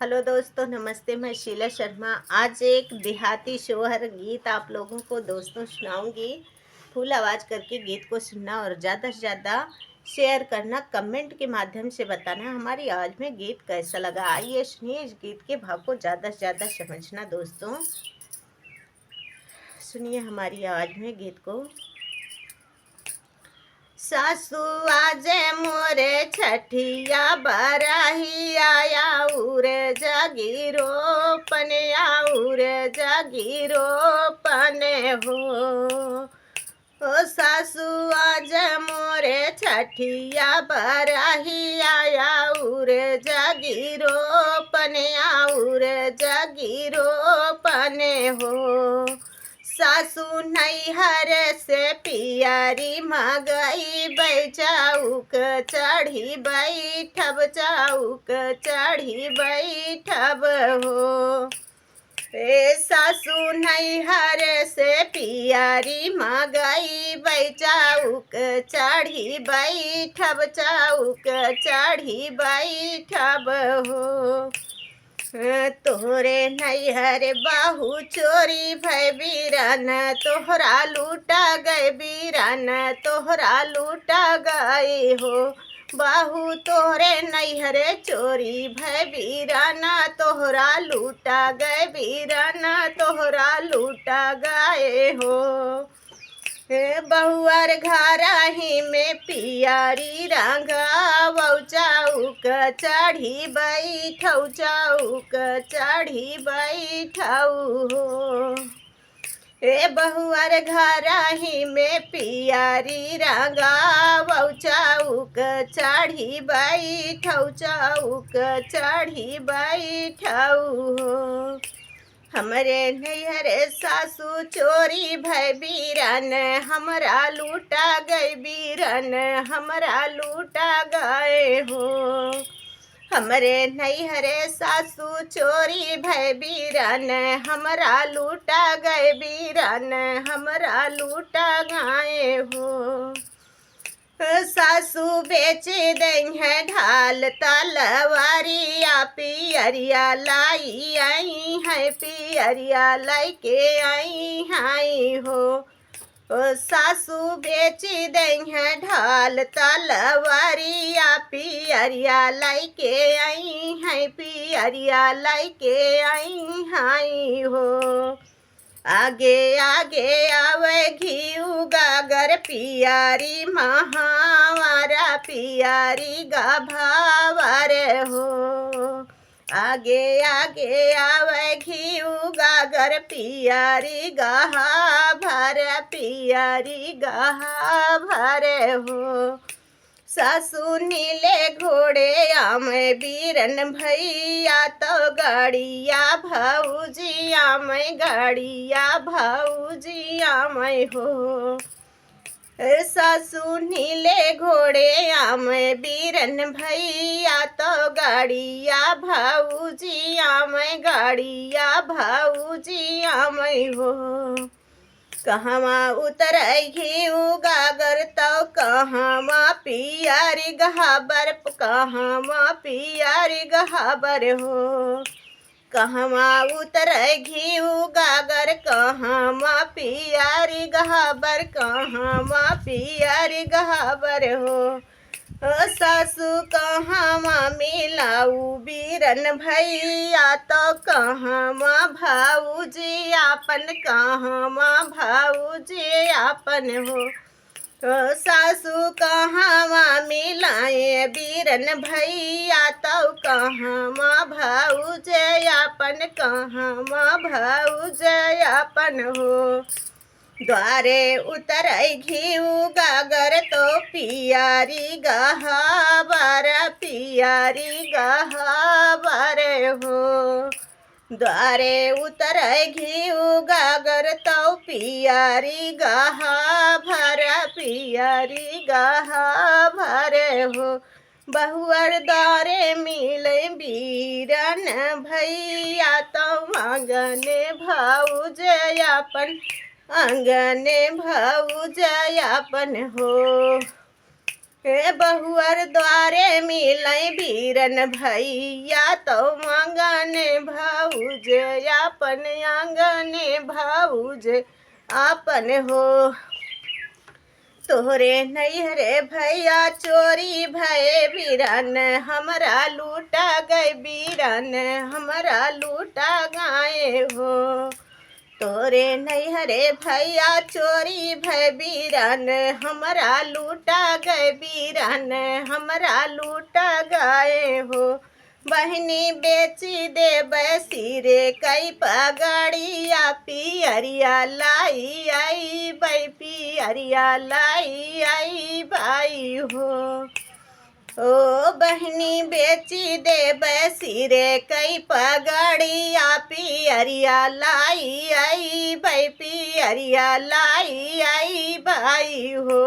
Hello दोस्तों, नमस्ते। मैं शीला शर्मा आज एक देहाती शोहर गीत आप लोगों को दोस्तों सुनाऊंगी। फुल आवाज़ करके गीत को सुनना और ज़्यादा से ज़्यादा शेयर करना, कमेंट के माध्यम से बताना हमारी आवाज़ में गीत कैसा लगा। आइए सुनिए, इस गीत के भाव को ज़्यादा से ज़्यादा समझना दोस्तों। सुनिए हमारी आवाज़ में गीत को। सासू आजे मोरे छठिया बराही आया उरे जगीरो पने आउरे जगीरो पने हो। ओ सासू आजे मोरे छठिया बराही आया उरे जगीरो पने आउरे जगीरो पने हो। सासू नैहर से पियारी मगई बैचाउक चढ़ी बैठब चाउक चढ़ी बैठब हो। ए सासू नैहर से पियारी मगई बैचाउक चढ़ी बैठब चाउक चढ़ी बैठब हो। तोहरे नैहर बाहू चोरी भय बीरन तोहरा लूटा गए बीरन तोहरा लूटा गए हो। बाहू तोहरे नैहर चोरी भय बीरन तोहरा लूटा गए बीरन तोहरा लूटा गए हो। बहुअर घरही में पियारी रंगा चाउक चढ़ी बैठऊ चाउक चढ़ी बैठऊ हो। बहुअर घरही में पियारी रंगा चाउक चढ़ी बैठऊ चाउक चढ़ी बैठऊ हो। हमरे नैहर सासू चोरी भय बीरन हमरा लूटा गए बीरन हमरा लूटा गए हो। हमरे नैहर सासू चोरी भय बीरन हमरा लूटा गए बीरन हमरा लूटा गए हो। सासू बेच दई है ढाल तलवारिया पियरिया लाई आई है पियरिया लाई के आई हाई हो। सासू बेच दई है ढाल तलवारिया पियरिया लाई के आई है पियरिया लाई के आई हाई हो। आगे आगे आवे घीऊ गागर पियारी महावारा पियारी गाभावर हो। आगे आगे आवे घीऊ गागर पियारी गाहा भर पियारी गाहा भर हो। सासू नीले घोड़े आम बीरन भैया तो गाड़िया भाऊजिया मैं गाड़िया भाऊजिया मैं हो। सासू नीले घोड़े आम बीरन भैया तो गाड़िया भाऊजिया मैं गाड़िया भाऊजिया मैं हो। कहवा उतर घीऊ गागर तो कहवा पियारी गहाबर कहवा पियारी गहाबर हो। कहवा उतर घीऊ गागर कहवा पियारी गहाबर कहवा पियारी गहाबर हो। सासू कहवा मिलाऊ बीरन भैया तो कहवा भाऊजी आपन कहवा भाऊजी आपन हो। सासू कहवा मिलाए बीरन भैया तो कहवा भाऊजी आपन कहवा भाऊजी आपन हो। द्वारे उतर घीऊ गागर तो पियारी गहाबर पियारी गहाबर हो। द्वारे उतर घीऊ गागर तो पियारी गहाबर पियारी गहाबर हो। बहुअर द्वारे मिले बीरन भैया तो आंगने भाऊजयापन आंगने भाऊजयापन हो। हे बहुअर द्वारे मिलै बीरन भैया तो आंगने भाऊज आपन आंगने भाऊज आपन हो। तोहरे नैहरे भैया चोरी भये बीरन हमरा लूटा गए बीरन हमरा लूटा गाए हो। तोरे नैहरे भैया चोरी भय बीरन हमरा लूटा गए बीरन हमरा लूटा गए हो। बहनी बेची दे बसीरे कई पगड़िया पियरिया लाई आई बई पियरिया लाई आई बाई हो। ओ बहनी बेची दे बसीरे कई पगड़िया पियरिया लाई आई बई पियरिया लाई आई बाई हो।